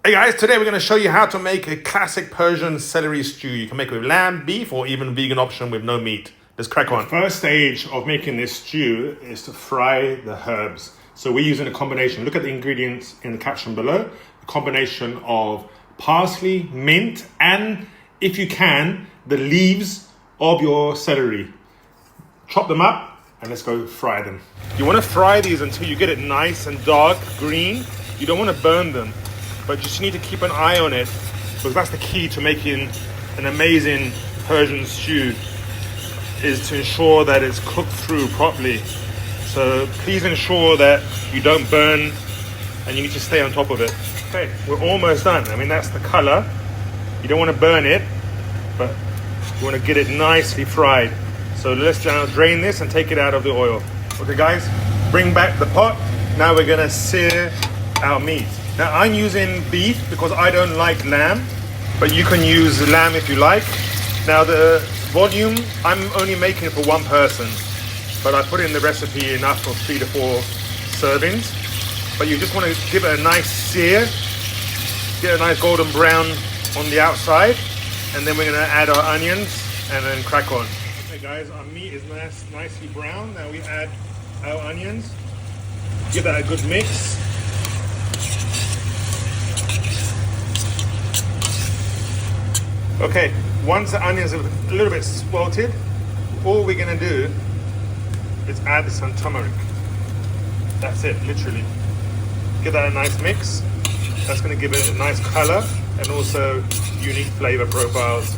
Hey guys, today we're going to show you how to make a classic Persian celery stew. You can make it with lamb, beef, or even vegan option with no meat. Let's crack on. The first stage of making this stew is to fry the herbs. So we're using a combination. Look at the ingredients in the caption below. A combination of parsley, mint, and if you can, the leaves of your celery. Chop them up and let's go fry them. You want to fry these until you get it nice and dark green. You don't want to burn them, but you just need to keep an eye on it because that's the key to making an amazing Persian stew, is to ensure that it's cooked through properly. So please ensure that you don't burn and you need to stay on top of it. Okay, we're almost done. I mean, that's the color. You don't want to burn it, but you want to get it nicely fried. So let's now drain this and take it out of the oil. Okay guys, bring back the pot. Now we're gonna sear our meat. Now I'm using beef because I don't like lamb, but you can use lamb if you like. Now the volume, I'm only making it for one person, but I put in the recipe enough for 3 to 4 servings. But you just want to give it a nice sear, get a nice golden brown on the outside, and then we're going to add our onions and then crack on. Okay guys, our meat is nicely brown. Now we add our onions, give that a good mix. Okay, once the onions are a little bit sweltered, all we're gonna do is add some turmeric. That's it, literally. Give that a nice mix. That's gonna give it a nice color and also unique flavor profiles.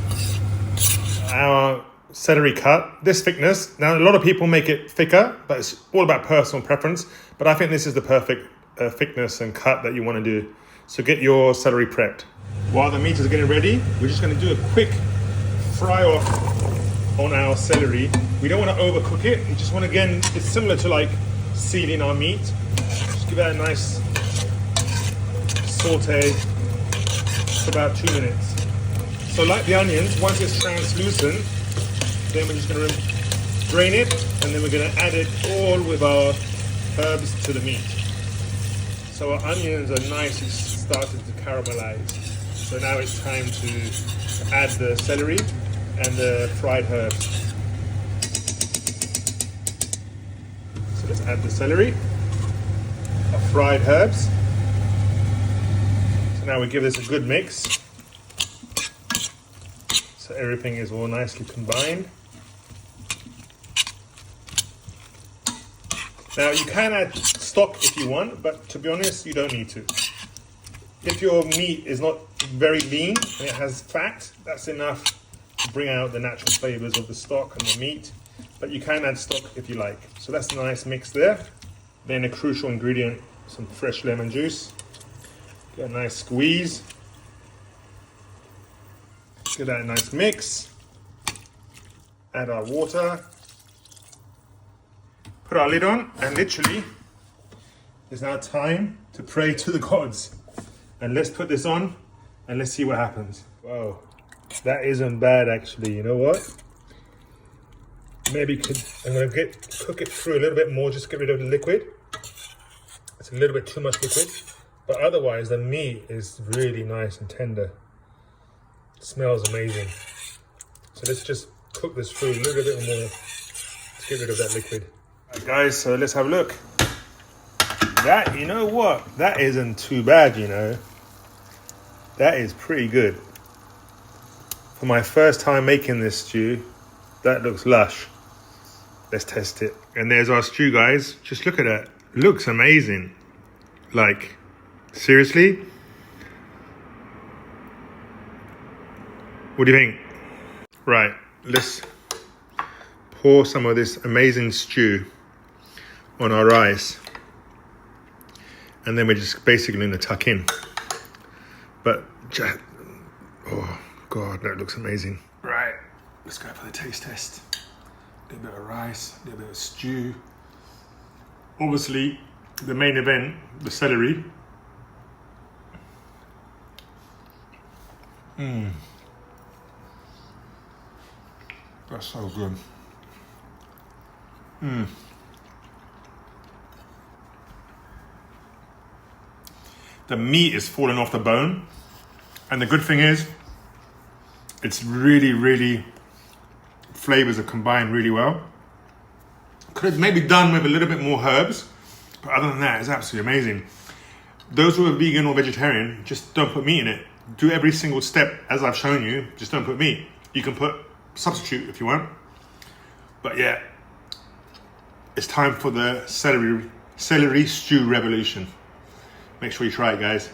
Our celery cut, this thickness. Now a lot of people make it thicker, but it's all about personal preference. But I think this is the perfect thickness and cut that you wanna do. So get your celery prepped. While the meat is getting ready, we're just going to do a quick fry off on our celery. We don't want to overcook it. We just want to, again, it's similar to like sealing our meat. Just give that a nice saute for about 2 minutes. So like the onions, once it's translucent, then we're just going to drain it and then we're going to add it all with our herbs to the meat. So our onions are nicely starting to caramelize. So now it's time to add the celery and the fried herbs. So let's add the celery, our fried herbs. So now we give this a good mix. So everything is all nicely combined. Now you can add stock if you want, but to be honest, you don't need to. If your meat is not very lean and it has fat, that's enough to bring out the natural flavors of the stock and the meat. But you can add stock if you like. So that's a nice mix there. Then a crucial ingredient, some fresh lemon juice. Get a nice squeeze. Get that nice mix. Add our water. Put our lid on, and literally, it's now time to pray to the gods. And let's put this on and let's see what happens. Wow, that isn't bad actually. You know what? Maybe I'm gonna cook it through a little bit more, just get rid of the liquid. It's a little bit too much liquid, but otherwise the meat is really nice and tender. It smells amazing. So let's just cook this through a little bit more to get rid of that liquid. All right, guys, so let's have a look. That, you know what? That isn't too bad, you know. That is pretty good. For my first time making this stew, that looks lush. Let's test it. And there's our stew, guys. Just look at that. Looks amazing. Like, seriously? What do you think? Right, let's pour some of this amazing stew on our rice. And then we're just basically going to tuck in. But, oh God, that looks amazing. Right, let's go for the taste test. A little bit of rice, a little bit of stew. Obviously, the main event, the celery. That's so good. the meat is falling off the bone. And the good thing is, it's really, flavors are combined really well. Could have maybe done with a little bit more herbs, but other than that, it's absolutely amazing. Those who are vegan or vegetarian, just don't put meat in it. Do every single step as I've shown you, just don't put meat. You can put substitute if you want. But yeah, it's time for the celery stew revolution. Make sure you try it, guys.